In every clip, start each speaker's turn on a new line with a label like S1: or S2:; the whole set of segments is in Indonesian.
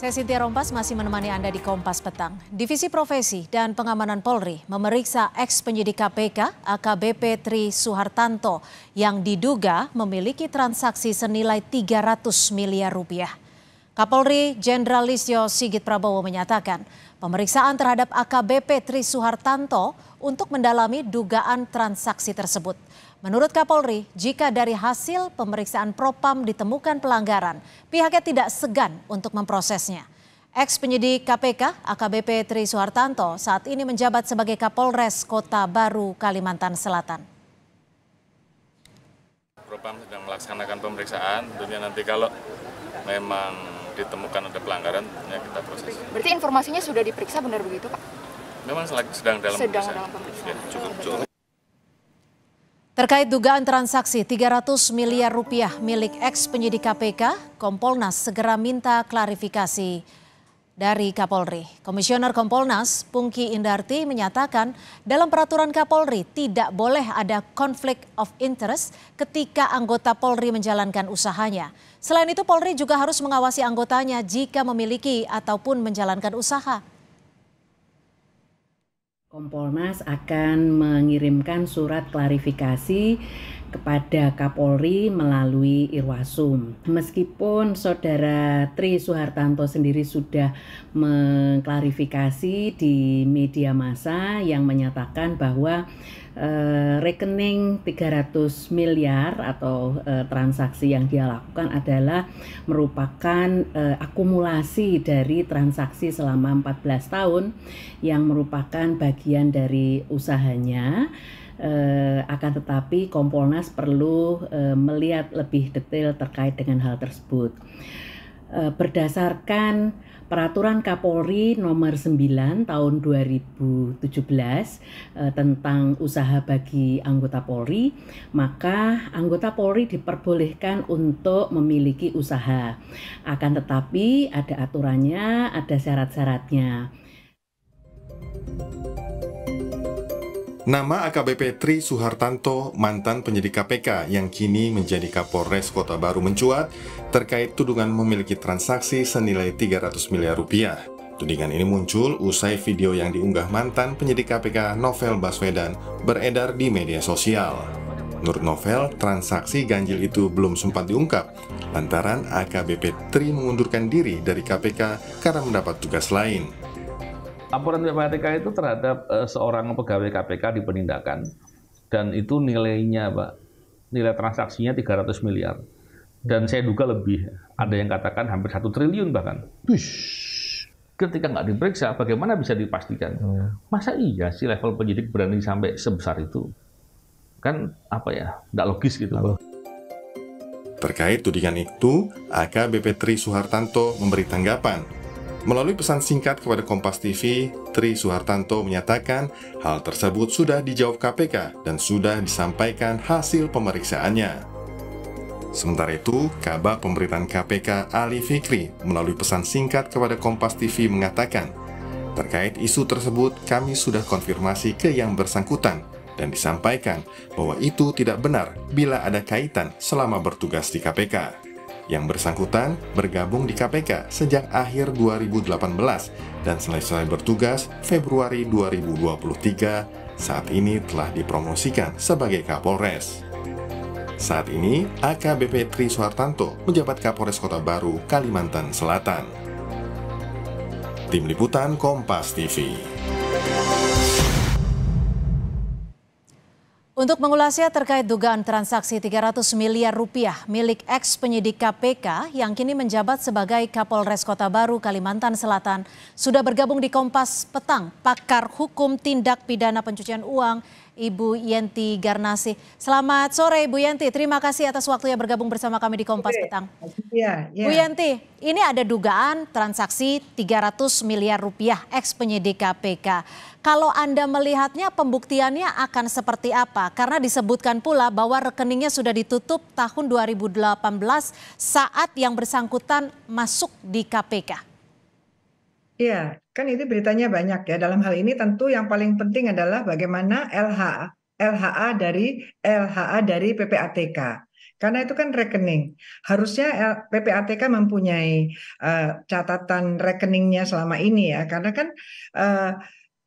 S1: Saya Cynthia Rompas masih menemani Anda di Kompas Petang. Divisi Profesi dan Pengamanan Polri memeriksa ex-penyidik KPK AKBP Tri Suhartanto yang diduga memiliki transaksi senilai 300 miliar rupiah. Kapolri Jenderal Listio Sigit Prabowo menyatakan pemeriksaan terhadap AKBP Tri Suhartanto untuk mendalami dugaan transaksi tersebut. Menurut Kapolri, jika dari hasil pemeriksaan Propam ditemukan pelanggaran, pihaknya tidak segan untuk memprosesnya. Ex-penyidik KPK AKBP Tri Suhartanto saat ini menjabat sebagai Kapolres Kota Baru, Kalimantan Selatan.
S2: Propam sedang melaksanakan pemeriksaan, tentunya nanti kalau memang ditemukan ada pelanggaran, ya kita proses.
S3: Berarti informasinya sudah diperiksa, benar begitu Pak?
S2: Memang sedang dalam pemeriksaan. Ya, cukup.
S1: Terkait dugaan transaksi 300 miliar rupiah milik ex-penyidik KPK, Kompolnas segera minta klarifikasi dari Kapolri. Komisioner Kompolnas, Pungki Indarti, menyatakan dalam peraturan Kapolri tidak boleh ada konflik of interest ketika anggota Polri menjalankan usahanya. Selain itu, Polri juga harus mengawasi anggotanya jika memiliki ataupun menjalankan usaha.
S4: Kompolnas akan mengirimkan surat klarifikasi kepada Kapolri melalui Irwasum. Meskipun Saudara Tri Suhartanto sendiri sudah mengklarifikasi di media massa yang menyatakan bahwa rekening 300 miliar atau transaksi yang dia lakukan adalah merupakan akumulasi dari transaksi selama 14 tahun yang merupakan bagian dari usahanya. Akan tetapi Kompolnas perlu melihat lebih detail terkait dengan hal tersebut. Berdasarkan Peraturan Kapolri nomor 9 tahun 2017 tentang usaha bagi anggota Polri, maka anggota Polri diperbolehkan untuk memiliki usaha. Akan tetapi ada aturannya, ada syarat-syaratnya.
S5: Nama AKBP Tri Suhartanto, mantan penyidik KPK yang kini menjadi Kapolres Kota Baru mencuat terkait tudingan memiliki transaksi senilai 300 miliar rupiah. Tudingan ini muncul usai video yang diunggah mantan penyidik KPK Novel Baswedan beredar di media sosial. Menurut Novel, transaksi ganjil itu belum sempat diungkap lantaran AKBP Tri mengundurkan diri dari KPK karena mendapat tugas lain.
S6: Laporan PPATK itu terhadap seorang pegawai KPK di penindakan, dan itu nilainya, Pak, nilai transaksinya 300 miliar. Dan saya duga lebih, ada yang katakan hampir 1 triliun bahkan. Ketika nggak diperiksa, bagaimana bisa dipastikan? Masa iya sih level penyidik berani sampai sebesar itu? Kan apa ya, nggak logis gitu.
S5: Terkait tudingan itu, AKBP Tri Suhartanto memberi tanggapan. Melalui pesan singkat kepada Kompas TV, Tri Suhartanto menyatakan hal tersebut sudah dijawab KPK dan sudah disampaikan hasil pemeriksaannya. Sementara itu, Kabag Pemberitaan KPK Ali Fikri melalui pesan singkat kepada Kompas TV mengatakan, terkait isu tersebut kami sudah konfirmasi ke yang bersangkutan dan disampaikan bahwa itu tidak benar bila ada kaitan selama bertugas di KPK. Yang bersangkutan bergabung di KPK sejak akhir 2018 dan selesai bertugas Februari 2023, saat ini telah dipromosikan sebagai Kapolres. Saat ini, AKBP Tri Suhartanto menjabat Kapolres Kota Baru, Kalimantan Selatan. Tim Liputan Kompas TV.
S1: Untuk mengulasnya terkait dugaan transaksi 300 miliar rupiah milik ex-penyidik KPK yang kini menjabat sebagai Kapolres Kota Baru, Kalimantan Selatan, sudah bergabung di Kompas Petang pakar hukum tindak pidana pencucian uang, Ibu Yenti Garnasih. Selamat sore Ibu Yenti, terima kasih atas waktunya bergabung bersama kami di Kompas Petang. Bu Yenti, ini ada dugaan transaksi 300 miliar rupiah ex-penyidik KPK. Kalau Anda melihatnya pembuktiannya akan seperti apa? Karena disebutkan pula bahwa rekeningnya sudah ditutup tahun 2018 saat yang bersangkutan masuk di KPK.
S7: Iya, kan itu beritanya banyak ya. Dalam hal ini tentu yang paling penting adalah bagaimana LHA dari PPATK. Karena itu kan rekening. Harusnya PPATK mempunyai catatan rekeningnya selama ini ya. Karena kan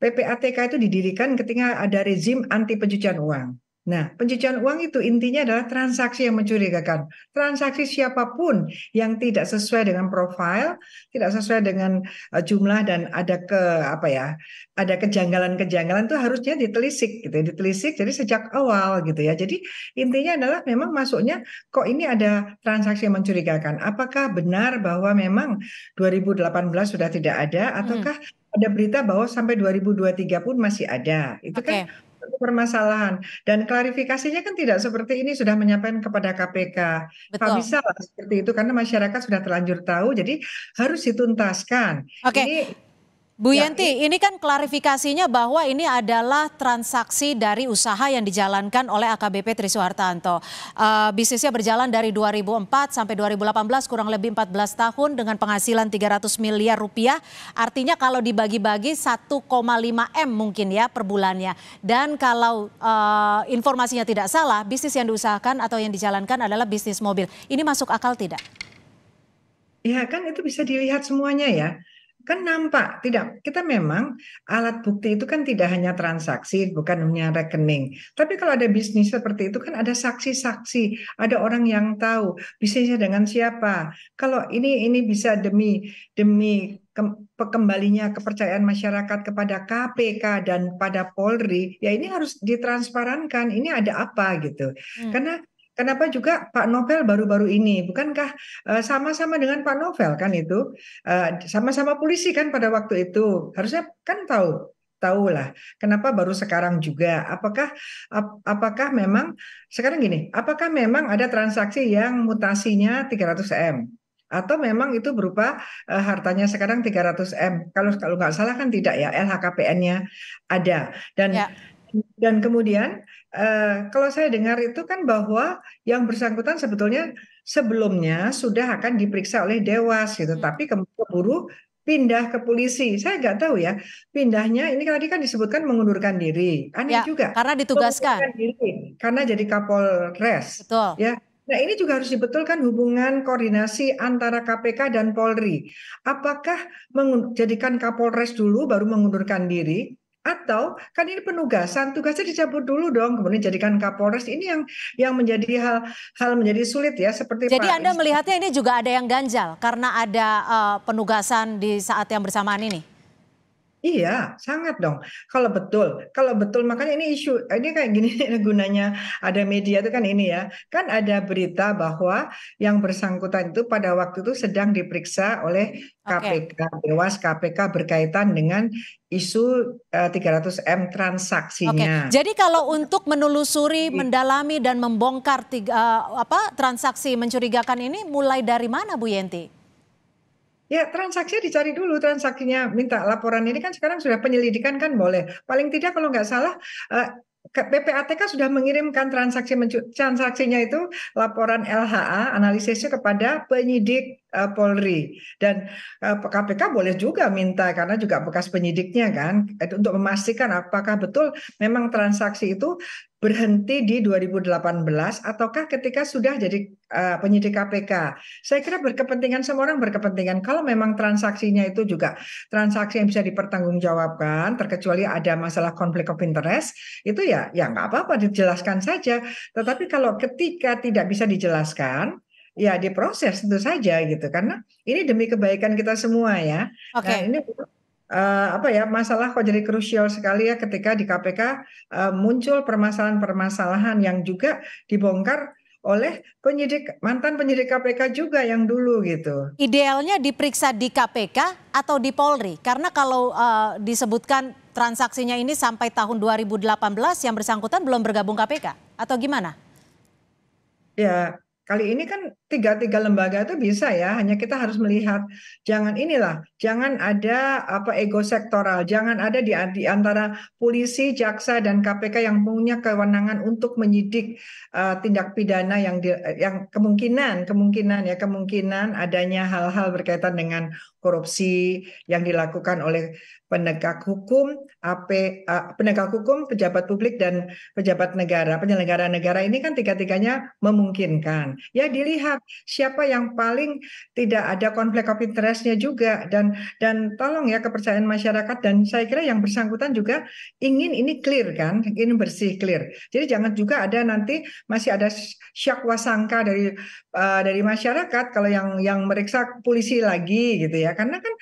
S7: PPATK itu didirikan ketika ada rezim anti pencucian uang. Nah, pencucian uang itu intinya adalah transaksi yang mencurigakan. Transaksi siapapun yang tidak sesuai dengan profil, tidak sesuai dengan jumlah dan ada ada kejanggalan-kejanggalan itu harusnya ditelisik gitu, ditelisik jadi sejak awal gitu ya. Jadi intinya adalah memang masuknya kok ini ada transaksi yang mencurigakan. Apakah benar bahwa memang 2018 sudah tidak ada ataukah ada berita bahwa sampai 2023 pun masih ada. Itu kan permasalahan dan klarifikasinya kan tidak seperti ini sudah menyampaikan kepada KPK. Nggak
S1: Betul.
S7: bisa lah seperti itu karena masyarakat sudah terlanjur tahu, jadi harus dituntaskan.
S1: Oke.
S7: Ini
S1: Bu Yenti, ini kan klarifikasinya bahwa ini adalah transaksi dari usaha yang dijalankan oleh AKBP Tri Suhartanto. Bisnisnya berjalan dari 2004 sampai 2018, kurang lebih 14 tahun dengan penghasilan 300 miliar rupiah. Artinya kalau dibagi-bagi 1,5 M mungkin ya per bulannya. Dan kalau informasinya tidak salah, bisnis yang diusahakan atau yang dijalankan adalah bisnis mobil. Ini masuk akal tidak?
S7: ya kan itu bisa dilihat semuanya ya. Kan nampak, tidak. Kita memang alat bukti itu kan tidak hanya transaksi, bukan hanya rekening. Tapi kalau ada bisnis seperti itu kan ada saksi-saksi, ada orang yang tahu bisnisnya dengan siapa. Kalau ini bisa demi kembalinya kepercayaan masyarakat kepada KPK dan pada Polri, ya ini harus ditransparankan. Ini ada apa gitu. Karena kenapa juga Pak Novel baru-baru ini? Bukankah sama-sama dengan Pak Novel kan itu? Sama-sama polisi kan pada waktu itu. Harusnya kan tahu lah. Kenapa baru sekarang juga? Apakah memang sekarang gini? Apakah memang ada transaksi yang mutasinya 300 M? Atau memang itu berupa hartanya sekarang 300 M? Kalau nggak salah kan tidak ya, LHKPN-nya ada. Dan kemudian kalau saya dengar itu kan bahwa yang bersangkutan sebetulnya sebelumnya sudah akan diperiksa oleh Dewas gitu, tapi keburu pindah ke polisi. Saya nggak tahu ya, pindahnya ini tadi kan disebutkan mengundurkan diri. Aneh juga.
S1: Karena ditugaskan.
S7: Mengundurkan diri, karena jadi Kapolres.
S1: Betul.
S7: Ya. Nah ini juga harus dibetulkan hubungan koordinasi antara KPK dan Polri. Apakah menjadikan Kapolres dulu baru mengundurkan diri? Atau kan ini penugasan, tugasnya dicabut dulu dong, kemudian jadikan Kapolres. Ini yang menjadi hal menjadi sulit ya, seperti
S1: Jadi
S7: Pak
S1: Anda melihatnya ini juga ada yang ganjal karena ada penugasan di saat yang bersamaan ini?
S7: Iya, sangat dong. Kalau betul, makanya ini isu, ini kayak gini gunanya ada media itu kan ini ya. Kan ada berita bahwa yang bersangkutan itu pada waktu itu sedang diperiksa oleh KPK, Dewas KPK berkaitan dengan isu 300 M transaksinya.
S1: Jadi kalau untuk menelusuri, mendalami dan membongkar transaksi mencurigakan ini mulai dari mana Bu Yenti?
S7: Ya, transaksinya dicari dulu, transaksinya minta laporan ini kan sekarang sudah penyelidikan kan boleh. Paling tidak kalau nggak salah PPATK sudah mengirimkan transaksinya itu laporan LHA analisisnya kepada penyidik Polri dan KPK boleh juga minta karena juga bekas penyidiknya kan untuk memastikan apakah betul memang transaksi itu berhenti di 2018 ataukah ketika sudah jadi penyidik KPK. Saya kira berkepentingan, semua orang berkepentingan kalau memang transaksinya itu juga transaksi yang bisa dipertanggungjawabkan, terkecuali ada masalah konflik of interest, itu ya nggak apa-apa dijelaskan saja. Tetapi kalau ketika tidak bisa dijelaskan, ya diproses tentu saja gitu, karena ini demi kebaikan kita semua ya. Nah ini masalah kok jadi krusial sekali ya ketika di KPK muncul permasalahan-permasalahan yang juga dibongkar oleh mantan penyidik KPK juga yang dulu gitu.
S1: Idealnya diperiksa di KPK atau di Polri? Karena kalau disebutkan transaksinya ini sampai tahun 2018 yang bersangkutan belum bergabung KPK atau gimana?
S7: Ya, kali ini kan tiga lembaga itu bisa ya, hanya kita harus melihat jangan ada ego sektoral, jangan ada di antara polisi, jaksa dan KPK yang punya kewenangan untuk menyidik tindak pidana yang kemungkinan adanya hal-hal berkaitan dengan korupsi yang dilakukan oleh penegak hukum, penegak hukum, pejabat publik dan pejabat negara, penyelenggara negara ini kan tiga-tiganya memungkinkan. Ya dilihat siapa yang paling tidak ada konflik of interest-nya juga dan tolong ya kepercayaan masyarakat, dan saya kira yang bersangkutan juga ingin ini clear kan, ini bersih clear. Jadi jangan juga ada nanti masih ada syakwa sangka dari masyarakat kalau yang meriksa polisi lagi gitu ya. Karena kan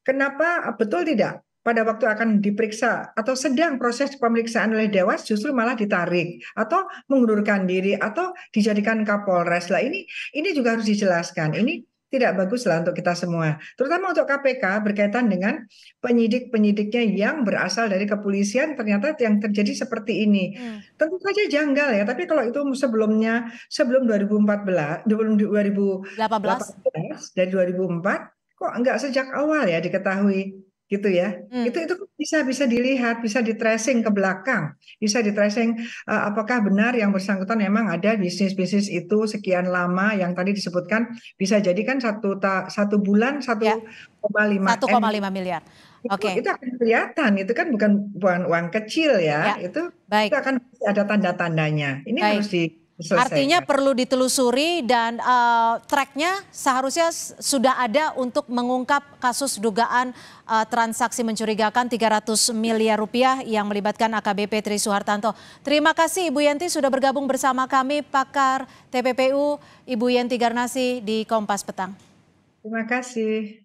S7: kenapa betul tidak pada waktu akan diperiksa atau sedang proses pemeriksaan oleh Dewas justru malah ditarik atau mengundurkan diri atau dijadikan Kapolres lah, ini juga harus dijelaskan. Ini tidak bagus lah untuk kita semua, terutama untuk KPK berkaitan dengan penyidik-penyidiknya yang berasal dari kepolisian ternyata yang terjadi seperti ini. Tentu saja janggal ya, tapi kalau itu sebelum 2018 dari 2004 kok enggak sejak awal ya diketahui gitu ya. Itu bisa dilihat, bisa di tracing ke belakang, bisa di tracing apakah benar yang bersangkutan memang ada bisnis itu sekian lama yang tadi disebutkan, bisa jadi kan satu bulan 1,5
S1: miliar. Oke.
S7: Itu akan kelihatan, itu kan bukan uang kecil ya. Itu akan ada tanda-tandanya. Ini harus diselesaikan.
S1: Artinya perlu ditelusuri dan tracknya seharusnya sudah ada untuk mengungkap kasus dugaan transaksi mencurigakan 300 miliar rupiah yang melibatkan AKBP Tri Suhartanto. Terima kasih Ibu Yenti sudah bergabung bersama kami, pakar TPPU Ibu Yenti Garnasi di Kompas Petang.
S7: Terima kasih.